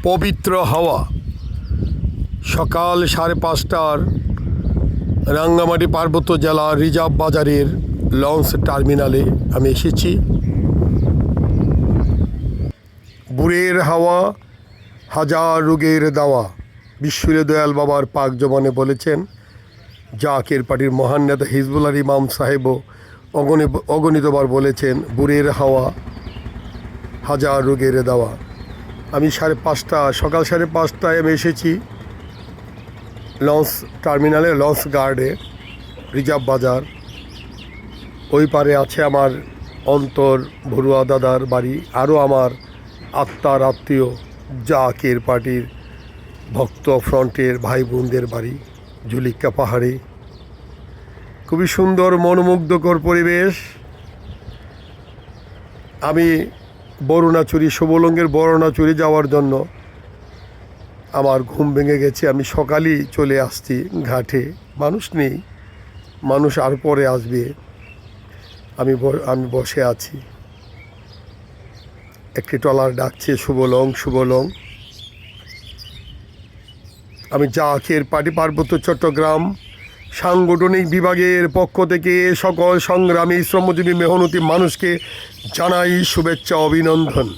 পবিত্র হাওয়া। সকাল 5:30টার রাঙ্গামাটি পার্বত্য জেলার রিজার্ভ বাজারের লঞ্চ টার্মিনালে আমি এসেছি। বুড়ের হাওয়া হাজার রোগের দাওয়া, বিশ্বরে দয়াল বাবার পাক জবানে বলেছেন। জাকের পার্টির মহান নেতা হিজবুল্লাহর ইমাম সাহেবও অগণিতবার বলেছেন, বুড়ের হাওয়া হাজার রোগের দাওয়া। আমি সকাল 5:30টায় আমি এসেছি লঞ্চ টার্মিনালে, লঞ্চ গার্ডে, রিজার্ভ বাজার। ওই পারে আছে আমার অন্তর ভরুয়া দাদার বাড়ি, আরও আমার আত্মার আত্মীয় জাকের পার্টির ভক্ত ফ্রন্টের ভাই বোনদের বাড়ি ঝুলিক্কা পাহাড়ে। খুবই সুন্দর মনোমুগ্ধকর পরিবেশ। আমি বরুণাচুরি, শুভলঙ্গের বরুণাচুরি যাওয়ার জন্য আমার ঘুম ভেঙে গেছে। আমি সকালেই চলে আসছি ঘাটে, মানুষ নেই, মানুষ আর পরে আসবে। আমি বসে আছি, একটি ট্রলার ডাকছে শুভলং শুভলং। আমি জাকের পার্টি পার্বত্য চট্টগ্রাম সাংগঠনিক বিভাগের পক্ষ থেকে সকল সংগ্রামী শ্রমজীবী মেহনতি মানুষকে জানাই শুভেচ্ছা, অভিনন্দন।